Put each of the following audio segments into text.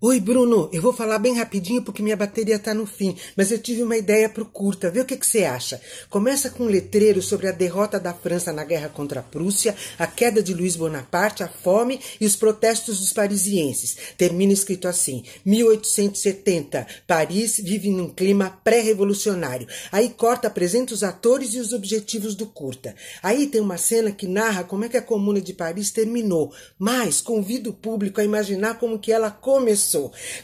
Oi, Bruno, eu vou falar bem rapidinho porque minha bateria tá no fim, mas eu tive uma ideia pro curta, vê o que você acha. Começa com um letreiro sobre a derrota da França na guerra contra a Prússia, a queda de Luiz Bonaparte, a fome e os protestos dos parisienses. Termina escrito assim, 1870, Paris vive num clima pré-revolucionário. Aí corta, apresenta os atores e os objetivos do curta. Aí tem uma cena que narra como é que a Comuna de Paris terminou, mas convida o público a imaginar como que ela começou.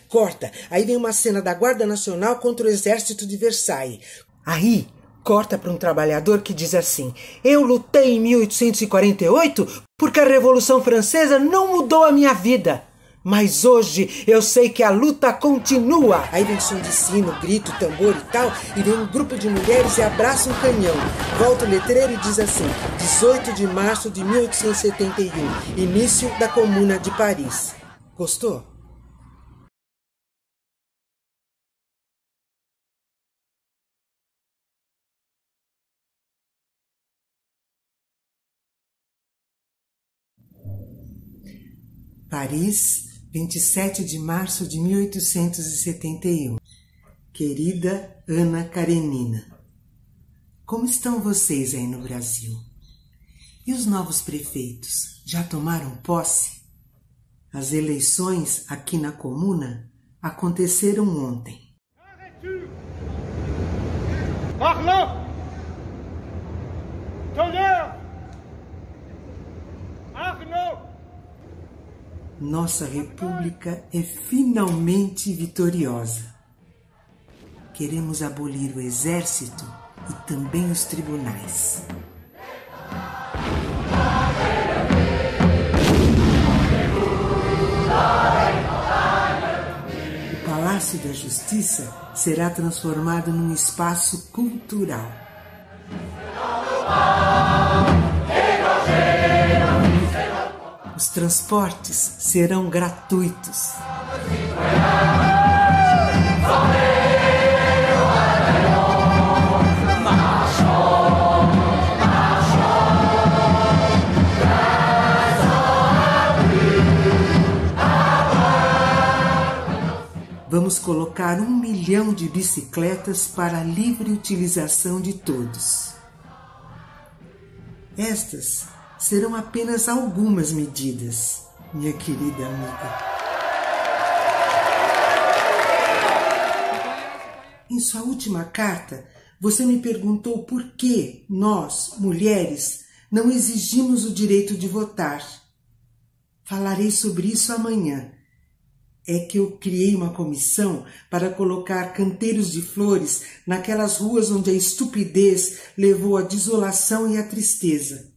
Corta. Aí vem uma cena da Guarda Nacional contra o exército de Versailles. Aí corta para um trabalhador que diz assim: eu lutei em 1848 porque a Revolução Francesa não mudou a minha vida. Mas hoje eu sei que a luta continua. Aí vem som de sino, grito, tambor e tal, e vem um grupo de mulheres e abraça um canhão. Volta o letreiro e diz assim: 18 de março de 1871, início da Comuna de Paris. Gostou? Paris, 27 de março de 1871. Querida Ana Karenina, como estão vocês aí no Brasil? E os novos prefeitos já tomaram posse? As eleições aqui na Comuna aconteceram ontem. Marlon! Tonnerre! Arnaud! Nossa República é finalmente vitoriosa. Queremos abolir o exército e também os tribunais. O Palácio da Justiça será transformado num espaço cultural. Os transportes serão gratuitos. Vamos colocar 1 milhão de bicicletas para a livre utilização de todos. Estas serão apenas algumas medidas, minha querida amiga. Em sua última carta, você me perguntou por que nós, mulheres, não exigimos o direito de votar. Falarei sobre isso amanhã. É que eu criei uma comissão para colocar canteiros de flores naquelas ruas onde a estupidez levou à desolação e à tristeza.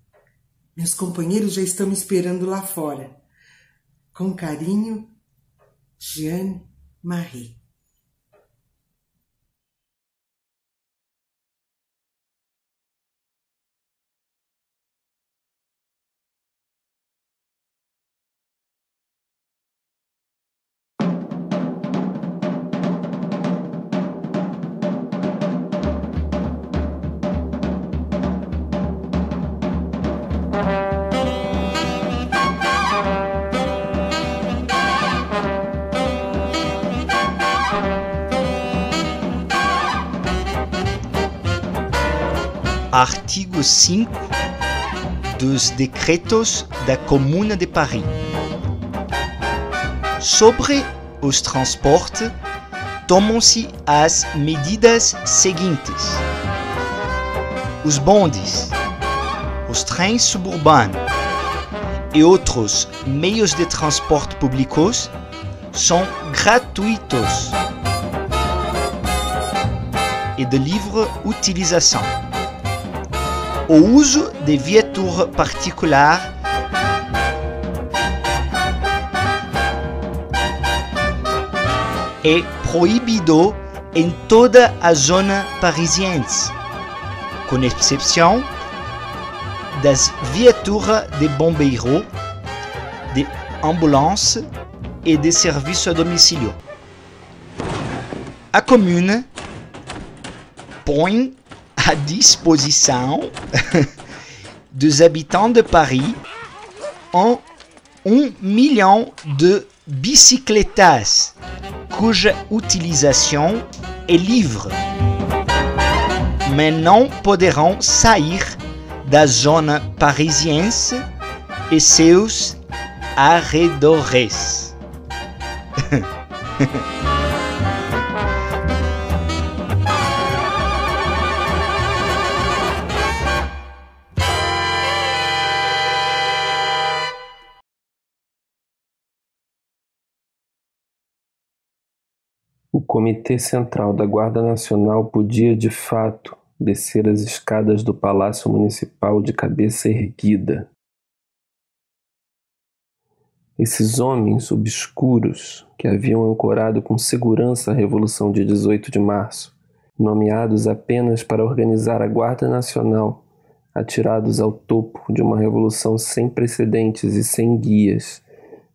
Meus companheiros já estão me esperando lá fora. Com carinho, Jeanne Marie. Artigo 5 dos Decretos da Comuna de Paris. Sobre os transportes, tomam-se as medidas seguintes: os bondes, os trens suburbanos e outros meios de transporte públicos são gratuitos e de livre utilização. O uso de viatura particular é proibido em toda a zona parisiense, com exceção das viaturas de bombeiro, de ambulância e de serviço a domicílio. A Commune põe à disposição dos habitants de Paris 1 million de bicicletas, cuja utilização é livre, mas não poderão sair da zona parisiense e seus arredores. O Comitê Central da Guarda Nacional podia, de fato, descer as escadas do Palácio Municipal de cabeça erguida. Esses homens obscuros que haviam ancorado com segurança a Revolução de 18 de março, nomeados apenas para organizar a Guarda Nacional, atirados ao topo de uma revolução sem precedentes e sem guias,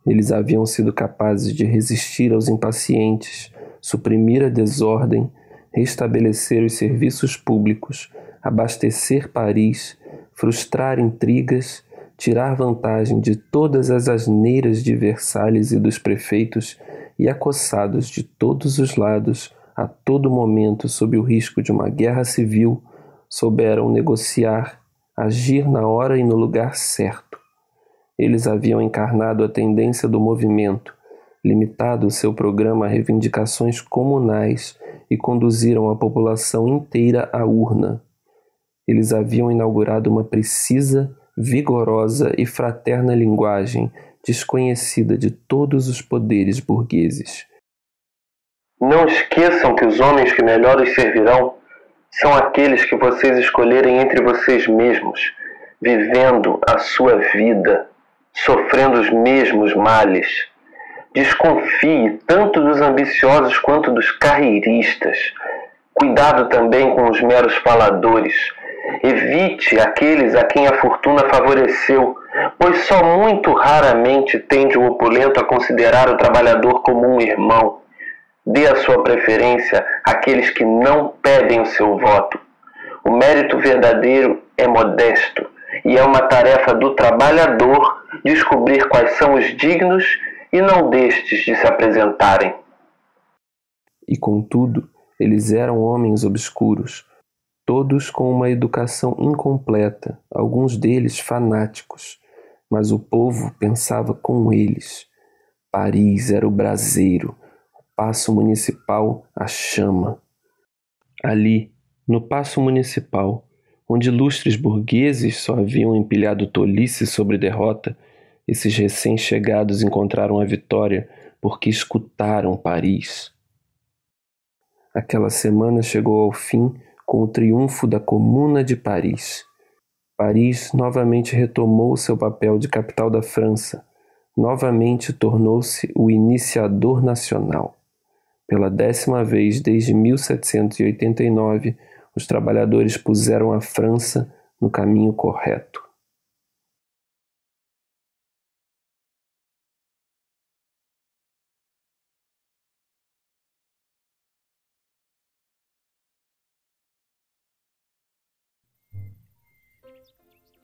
eles haviam sido capazes de resistir aos impacientes, suprimir a desordem, restabelecer os serviços públicos, abastecer Paris, frustrar intrigas, tirar vantagem de todas as asneiras de Versalhes e dos prefeitos e, acossados de todos os lados, a todo momento sob o risco de uma guerra civil, souberam negociar, agir na hora e no lugar certo. Eles haviam encarnado a tendência do movimento, limitado o seu programa a reivindicações comunais e conduziram a população inteira à urna. Eles haviam inaugurado uma precisa, vigorosa e fraterna linguagem desconhecida de todos os poderes burgueses. Não esqueçam que os homens que melhor os servirão são aqueles que vocês escolherem entre vocês mesmos, vivendo a sua vida, sofrendo os mesmos males. Desconfie tanto dos ambiciosos quanto dos carreiristas. Cuidado também com os meros faladores. Evite aqueles a quem a fortuna favoreceu, pois só muito raramente tende o opulento a considerar o trabalhador como um irmão. Dê a sua preferência àqueles que não pedem o seu voto. O mérito verdadeiro é modesto, e é uma tarefa do trabalhador descobrir quais são os dignos e não destes de se apresentarem. E contudo, eles eram homens obscuros, todos com uma educação incompleta, alguns deles fanáticos, mas o povo pensava com eles. Paris era o braseiro, o Paço Municipal a chama. Ali, no Paço Municipal, onde ilustres burgueses só haviam empilhado tolice sobre derrota, esses recém-chegados encontraram a vitória porque escutaram Paris. Aquela semana chegou ao fim com o triunfo da Comuna de Paris. Paris novamente retomou seu papel de capital da França, novamente tornou-se o iniciador nacional. Pela 10ª vez desde 1789, os trabalhadores puseram a França no caminho correto.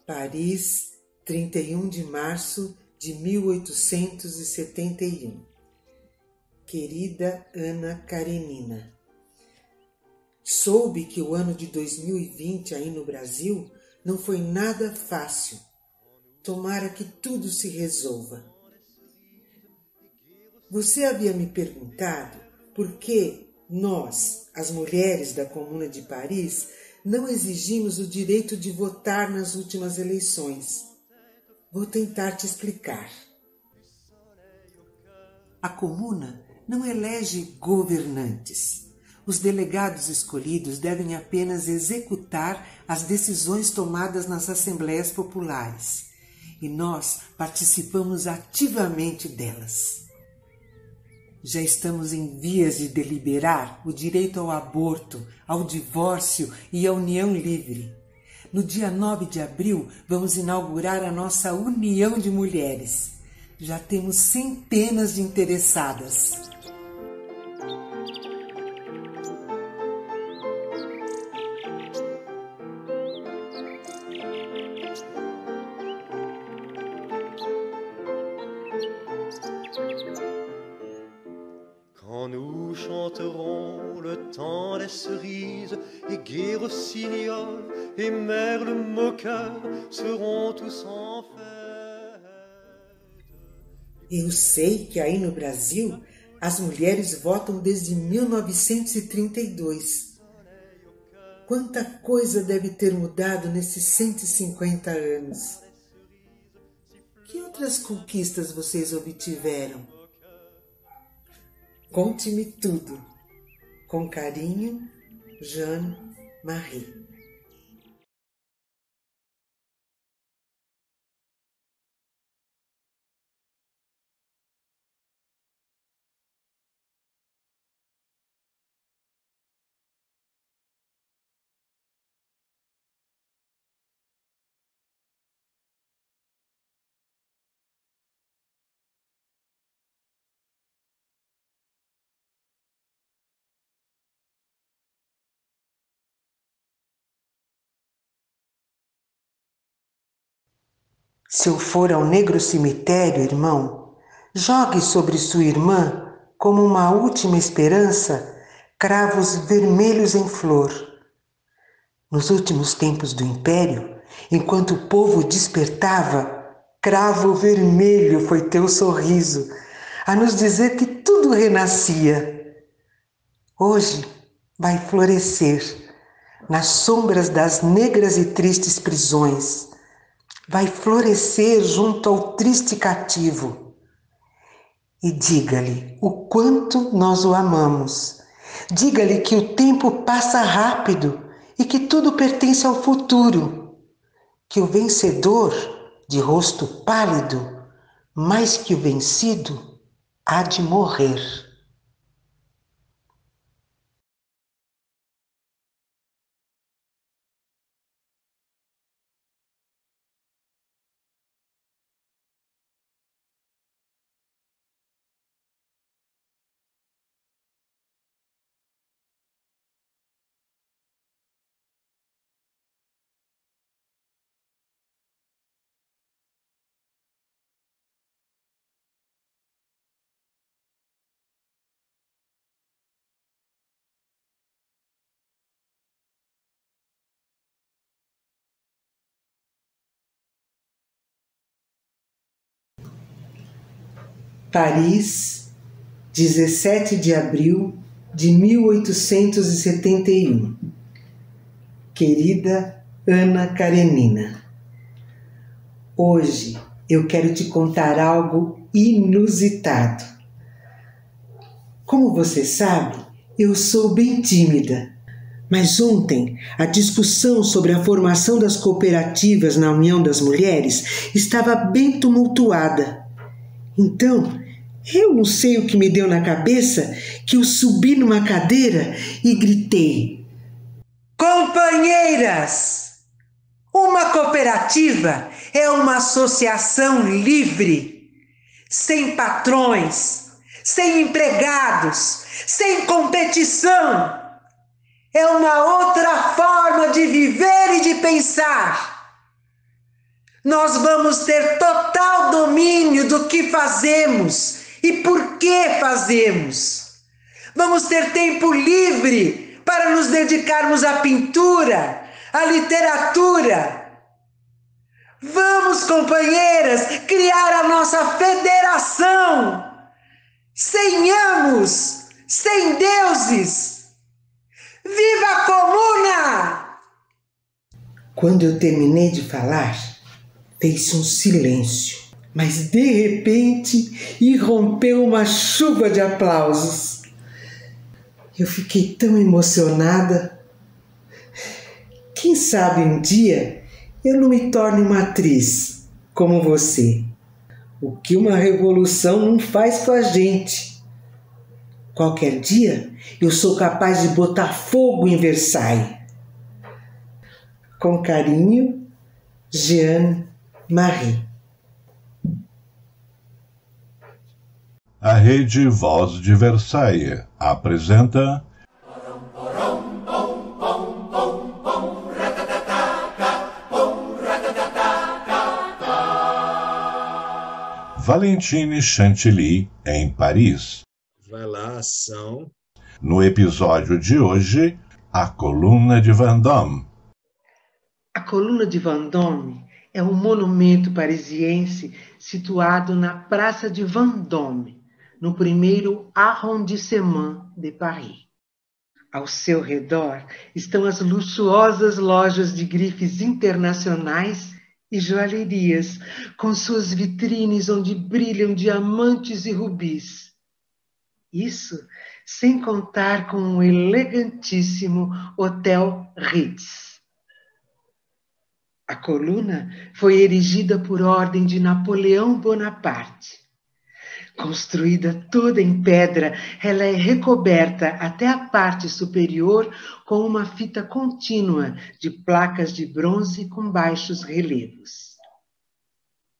Paris, 31 de março de 1871. Querida Ana Karenina, soube que o ano de 2020 aí no Brasil não foi nada fácil. Tomara que tudo se resolva. Você havia me perguntado por que nós, as mulheres da Comuna de Paris, não exigimos o direito de votar nas últimas eleições. Vou tentar te explicar. A Comuna não elege governantes. Os delegados escolhidos devem apenas executar as decisões tomadas nas assembleias populares. E nós participamos ativamente delas. Já estamos em vias de deliberar o direito ao aborto, ao divórcio e à união livre. No dia 9 de abril, vamos inaugurar a nossa União de Mulheres. Já temos centenas de interessadas. Quand nous chanterons le temps des cerises, et gai rossignol et merle moqueur seront tous en fête. Eu sei que aí no Brasil as mulheres votam desde 1932. Quanta coisa deve ter mudado nesses 150 anos. Que outras conquistas vocês obtiveram? Conte-me tudo. Com carinho, Jeanne-Marie. Se eu for ao negro cemitério, irmão, jogue sobre sua irmã, como uma última esperança, cravos vermelhos em flor. Nos últimos tempos do Império, enquanto o povo despertava, cravo vermelho foi teu sorriso, a nos dizer que tudo renascia. Hoje vai florescer, nas sombras das negras e tristes prisões, vai florescer junto ao triste cativo. E diga-lhe o quanto nós o amamos. Diga-lhe que o tempo passa rápido e que tudo pertence ao futuro. Que o vencedor, de rosto pálido, mais que o vencido, há de morrer. Paris, 17 de abril de 1871. Querida Ana Karenina, hoje eu quero te contar algo inusitado. Como você sabe, eu sou bem tímida, mas ontem a discussão sobre a formação das cooperativas na União das Mulheres estava bem tumultuada. Então, eu não sei o que me deu na cabeça que eu subi numa cadeira e gritei: companheiras, uma cooperativa é uma associação livre, sem patrões, sem empregados, sem competição. É uma outra forma de viver e de pensar. Nós vamos ter total domínio do que fazemos e por que fazemos. Vamos ter tempo livre para nos dedicarmos à pintura, à literatura. Vamos, companheiras, criar a nossa federação. Sem amos, sem deuses. Viva a comuna! Quando eu terminei de falar, fez-se um silêncio, mas de repente irrompeu uma chuva de aplausos. Eu fiquei tão emocionada. Quem sabe um dia eu não me torne uma atriz como você. O que uma revolução não faz com a gente. Qualquer dia eu sou capaz de botar fogo em Versailles. Com carinho, Jeanne-Marie. A Rede Voz de Versailles apresenta Valentine Chantilly em Paris. Vai lá, ação. No episódio de hoje, a coluna de Vendôme. A coluna de Vendôme é um monumento parisiense situado na Praça de Vendôme, no primeiro arrondissement de Paris. Ao seu redor estão as luxuosas lojas de grifes internacionais e joalherias, com suas vitrines onde brilham diamantes e rubis. Isso sem contar com o elegantíssimo Hotel Ritz. A coluna foi erigida por ordem de Napoleão Bonaparte. Construída toda em pedra, ela é recoberta até a parte superior com uma fita contínua de placas de bronze com baixos relevos.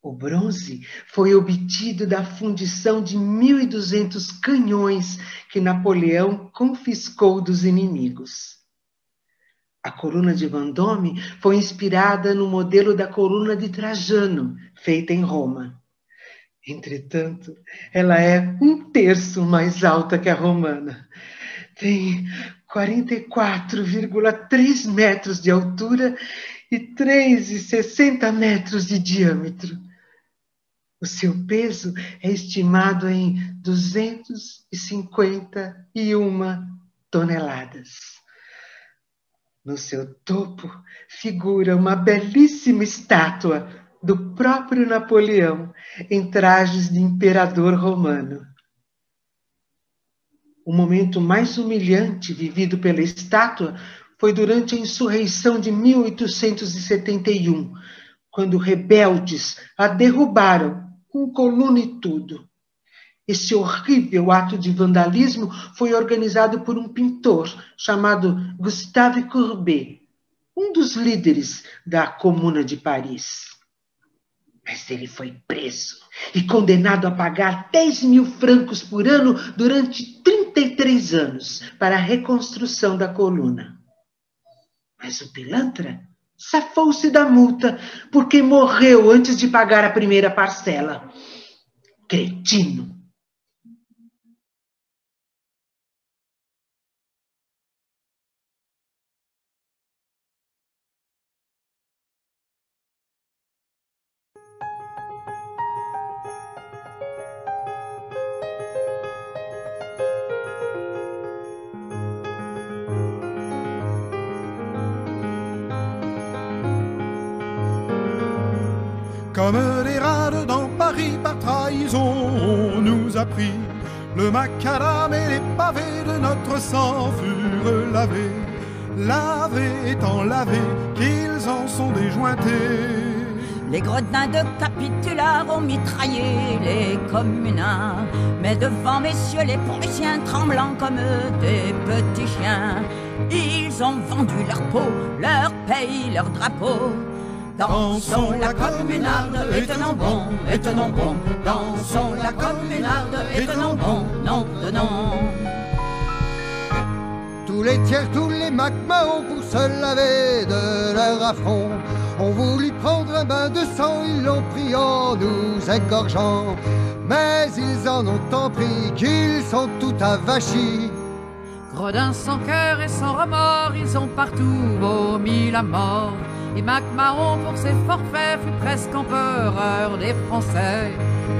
O bronze foi obtido da fundição de 1.200 canhões que Napoleão confiscou dos inimigos. A coluna de Vendôme foi inspirada no modelo da coluna de Trajano, feita em Roma. Entretanto, ela é 1/3 mais alta que a romana. Tem 44,3 metros de altura e 3,60 metros de diâmetro. O seu peso é estimado em 251 toneladas. No seu topo figura uma belíssima estátua do próprio Napoleão em trajes de imperador romano. O momento mais humilhante vivido pela estátua foi durante a insurreição de 1871, quando rebeldes a derrubaram com coluna e tudo. Esse horrível ato de vandalismo foi organizado por um pintor chamado Gustave Courbet, um dos líderes da Comuna de Paris. Mas ele foi preso e condenado a pagar 10.000 francos por ano durante 33 anos para a reconstrução da coluna. Mas o pilantra safou-se da multa porque morreu antes de pagar a primeira parcela. Cretino! Comme des rats dans Paris par trahison, on nous a pris le macadam et les pavés de notre sang furent lavés, lavés étant lavés, qu'ils en sont déjointés. Les gredins de Capitula ont mitraillé les communards, mais devant messieurs les Prussiens tremblants comme des petits chiens, ils ont vendu leur peau, leur pays, leur drapeau. Dansons la communarde, et tenons bon, et tenons bon. Dansons la communarde, et tenons bon, nom de nom. Tous les tiers, tous les macmahons pour se laver de leur affront ont voulu prendre un bain de sang, ils l'ont pris en nous égorgeant. Mais ils en ont tant pris qu'ils sont tout avachis. Gredins sans cœur et sans remords, ils ont partout vomi la mort. Et MacMahon pour ses forfaits fut presque empereur des Français,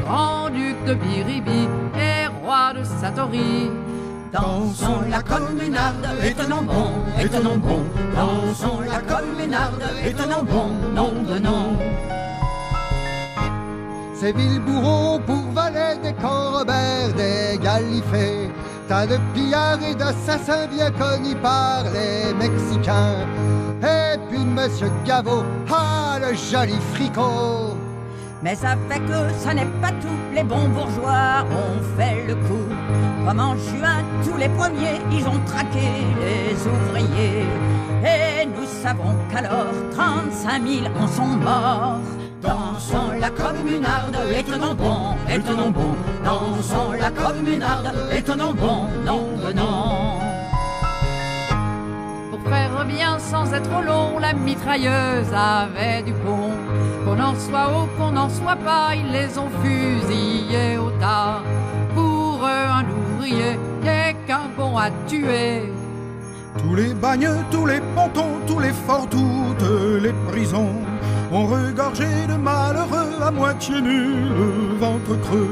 grand-duc de Biribi et roi de Satori. Dansons la communarde, et tenons bon, et tenons bon. Dansons la communarde, et tenons bon, nom de nom. Ces villes bourreaux pour valets des camps Robert, des Galifets, tas de pillards et d'assassins bien connus par les Mexicains. Et puis Monsieur Gaveau, ah le joli fricot. Mais avec eux, ça n'est pas tout, les bons bourgeois ont fait le coup. Comme en juin, tous les premiers, ils ont traqué les ouvriers. Et nous savons qu'alors, 35 000 en sont morts. Dansons la communarde, et tenons bon, et tenons bon. Dansons la communarde, et tenons bon, nom de nom. Pour faire bien sans être long, la mitrailleuse avait du pont. Qu'on en soit haut, qu'on n'en soit pas, ils les ont fusillés au tas. Pour eux, un ouvrier, n'est qu'un bon à tuer. Tous les bagnes, tous les pontons, tous les forts, toutes les prisons ont regorgé de malheureux à moitié nus, le ventre creux,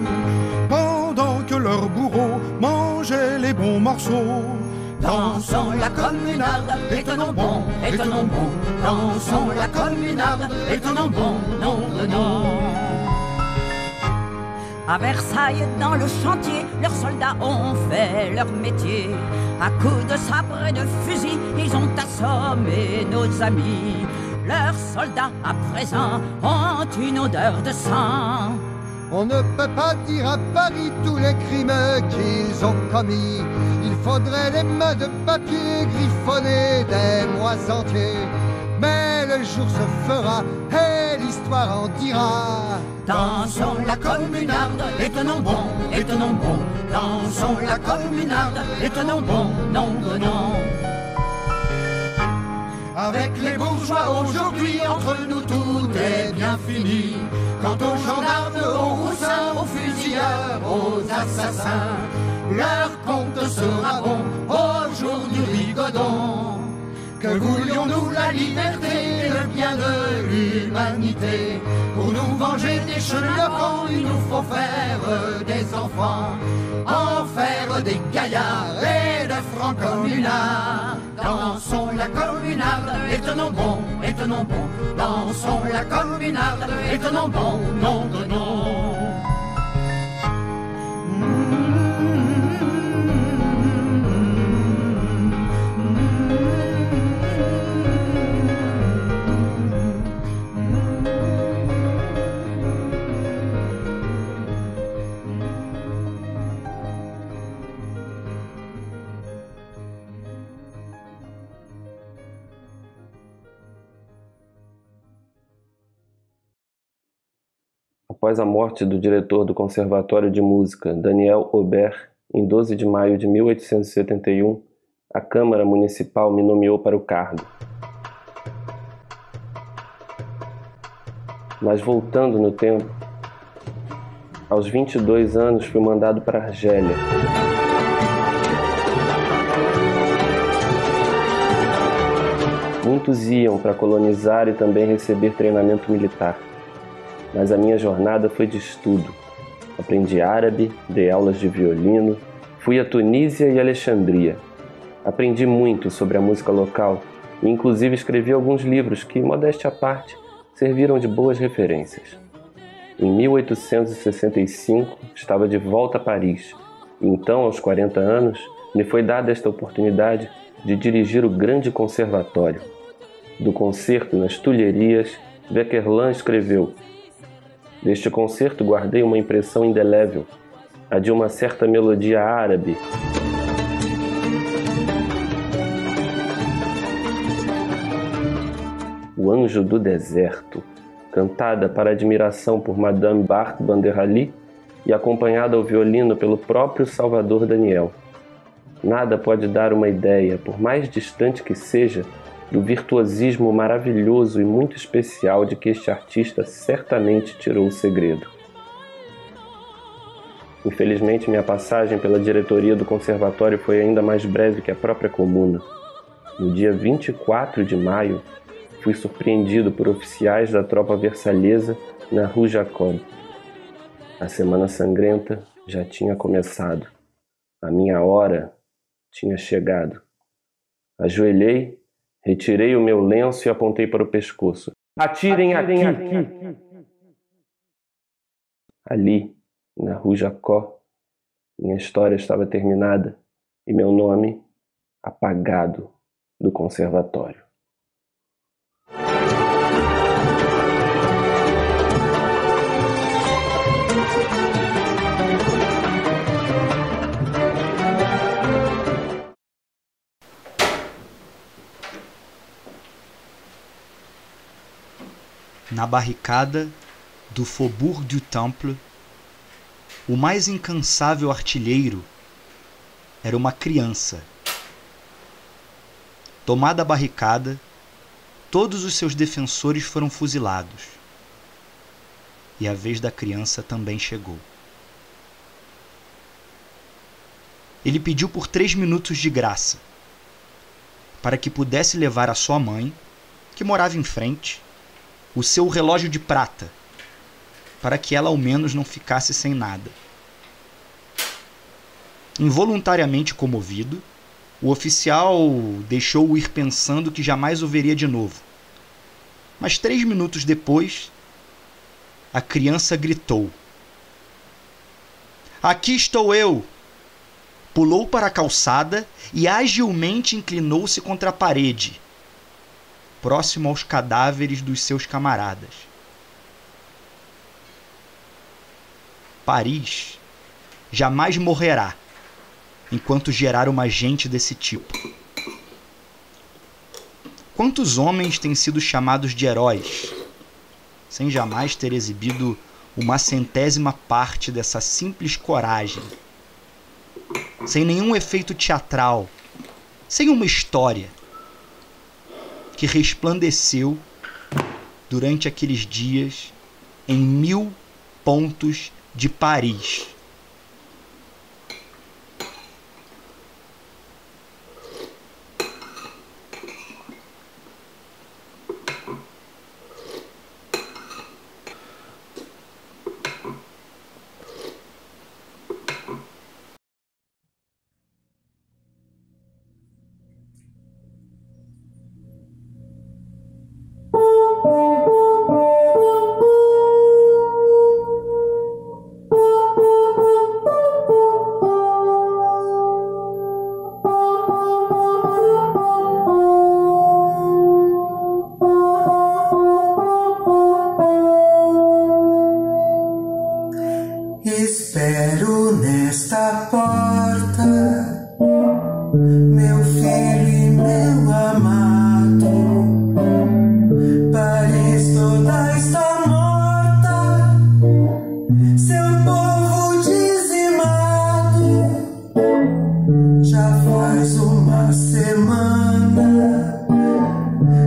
pendant que leurs bourreaux mangeaient les bons morceaux. Dansons la communarde, et tenons bon, et tenons bon. Dansons la communarde, et tenons bon, nom de nom. À Versailles, dans le chantier, leurs soldats ont fait leur métier. À coups de sabre et de fusil, ils ont assommé nos amis. Leurs soldats, à présent, ont une odeur de sang. On ne peut pas dire à Paris tous les crimes qu'ils ont commis. Il faudrait des mains de papier griffonnées des mois entiers. Mais le jour se fera et l'histoire en dira. Dansons la communarde, et tenons bon, et tenons bon. Dansons la communarde, et tenons bon, nom de nom. Avec les bourgeois aujourd'hui, entre nous tout est bien fini. Quant aux gendarmes, aux roussins, aux fusilleurs, aux assassins, leur compte sera bon au jour du rigodon. Que voulions-nous la liberté et le bien de l'humanité? Pour nous venger des chenapans, il nous faut faire des enfants, en faire des gaillards et de francs communards. Dansons la communarde, et tenons bon, et tenons bon. Dansons la communarde, et tenons bon, nom de nom. Após a morte do diretor do Conservatório de Música, Daniel Aubert, em 12 de maio de 1871, a Câmara Municipal me nomeou para o cargo. Mas voltando no tempo, aos 22 anos fui mandado para Argélia. Muitos iam para colonizar e também receber treinamento militar. Mas a minha jornada foi de estudo. Aprendi árabe, dei aulas de violino, fui a Tunísia e Alexandria. Aprendi muito sobre a música local e inclusive escrevi alguns livros que, modéstia à parte, serviram de boas referências. Em 1865, estava de volta a Paris e então, aos 40 anos, me foi dada esta oportunidade de dirigir o grande conservatório. Do concerto nas Tulherias, Veckerlin escreveu: deste concerto guardei uma impressão indelével, a de uma certa melodia árabe. O Anjo do Deserto, cantada para admiração por Madame Bart Banderali e acompanhada ao violino pelo próprio Salvador Daniel. Nada pode dar uma ideia, por mais distante que seja, do virtuosismo maravilhoso e muito especial de que este artista certamente tirou o segredo. Infelizmente, minha passagem pela diretoria do conservatório foi ainda mais breve que a própria comuna. No dia 24 de maio, fui surpreendido por oficiais da tropa versalhesa na Rue Jacob. A Semana Sangrenta já tinha começado. A minha hora tinha chegado. Ajoelhei, retirei o meu lenço e apontei para o pescoço. Atirem aqui! Ali, na Rue Jacob, minha história estava terminada e meu nome apagado do conservatório. Na barricada do Faubourg du Temple, o mais incansável artilheiro era uma criança. Tomada a barricada, todos os seus defensores foram fuzilados. E a vez da criança também chegou. ele pediu por 3 minutos de graça, para que pudesse levar à sua mãe, que morava em frente, o seu relógio de prata, para que ela ao menos não ficasse sem nada. Involuntariamente comovido, o oficial deixou-o ir pensando que jamais o veria de novo. Mas 3 minutos depois, a criança gritou: "Aqui estou eu!" Pulou para a calçada e agilmente inclinou-se contra a parede, próximo aos cadáveres dos seus camaradas. Paris jamais morrerá enquanto gerar uma gente desse tipo. Quantos homens têm sido chamados de heróis, sem jamais ter exibido uma 100ª parte dessa simples coragem, sem nenhum efeito teatral, sem uma história, que resplandeceu durante aqueles dias em 1000 pontos de Paris. Espero nesta porta meu filho e meu amado. Paris toda está morta, seu povo dizimado. Já faz uma semana,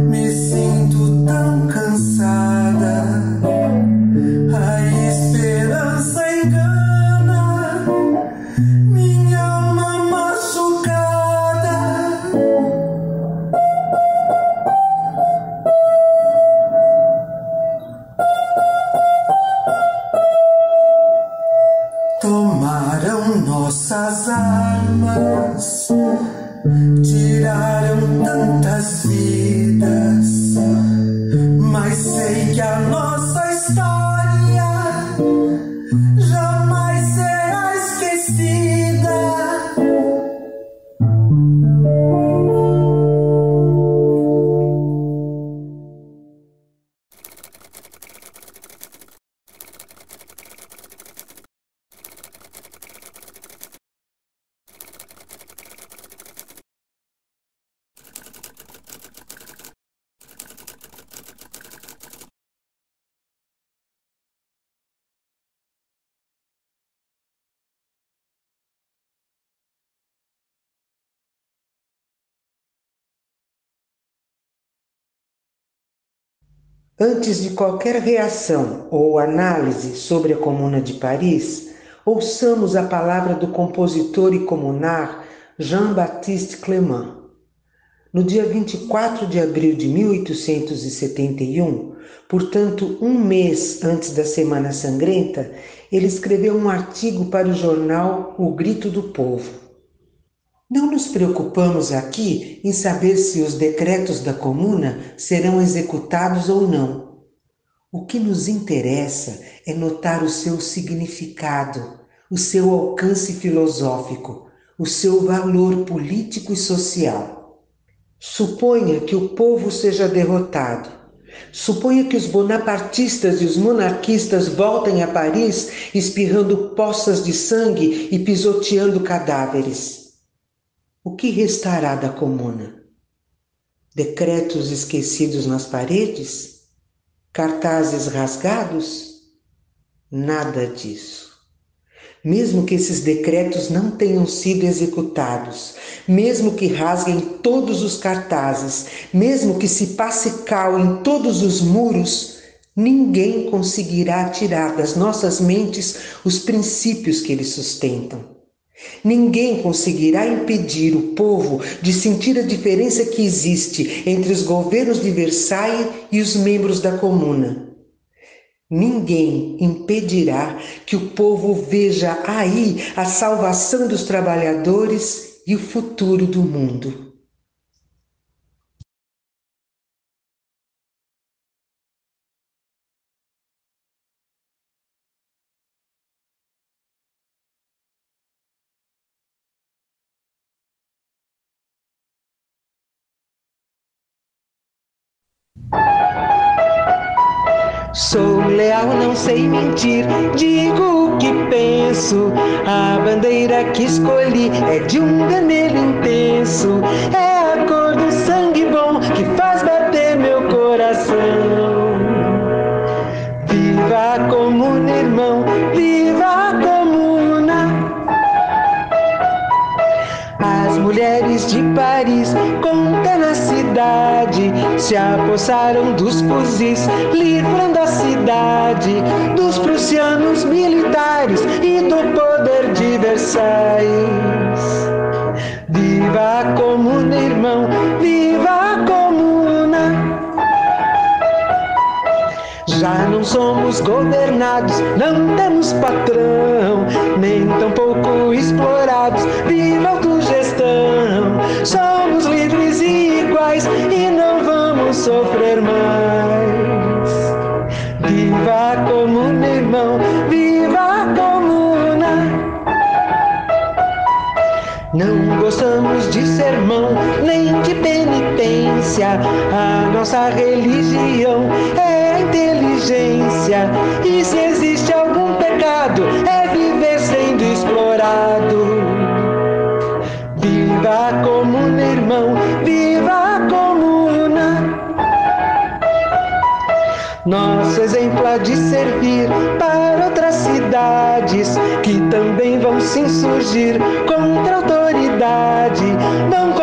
me sinto tão cansada. A esperança engana minha alma machucada. Tomaram nossas armas, tiraram tantas vidas, mas sei que a nossa história jamais será esquecida. Antes de qualquer reação ou análise sobre a Comuna de Paris, ouçamos a palavra do compositor e comunar Jean-Baptiste Clément. No dia 24 de abril de 1871, portanto 1 mês antes da Semana Sangrenta, ele escreveu um artigo para o jornal O Grito do Povo. Não nos preocupamos aqui em saber se os decretos da Comuna serão executados ou não. O que nos interessa é notar o seu significado, o seu alcance filosófico, o seu valor político e social. Suponha que o povo seja derrotado. Suponha que os bonapartistas e os monarquistas voltem a Paris espirrando poças de sangue e pisoteando cadáveres. O que restará da Comuna? Decretos esquecidos nas paredes? Cartazes rasgados? Nada disso. Mesmo que esses decretos não tenham sido executados, mesmo que rasguem todos os cartazes, mesmo que se passe cal em todos os muros, ninguém conseguirá tirar das nossas mentes os princípios que eles sustentam. Ninguém conseguirá impedir o povo de sentir a diferença que existe entre os governos de Versailles e os membros da Comuna. Ninguém impedirá que o povo veja aí a salvação dos trabalhadores e o futuro do mundo. Sou leal, não sei mentir, digo o que penso. A bandeira que escolhi é de um vermelho intenso. É a cor do sangue bom que faz bater meu coração. Viva a comuna, irmão, viva a comuna. As mulheres de Paris, com tenacidade, se apossaram dos fuzis, livrando a cidade dos prussianos militares e do poder de Versailles. Viva a comuna, irmão, viva a comuna. Já não somos governados, não temos patrão, nem tampouco explorados, viva a autogestão. Somos livres e iguais e não vamos sofrer mais. Viva a comuna, irmão, viva a comuna. Não gostamos de sermão, nem de penitência. A nossa religião é a inteligência. E se existe algum pecado, é viver sendo explorado. Viva a comuna, irmão, viva a comuna. Nosso exemplo há de servir para outras cidades que também vão se insurgir contra a autoridade. Vão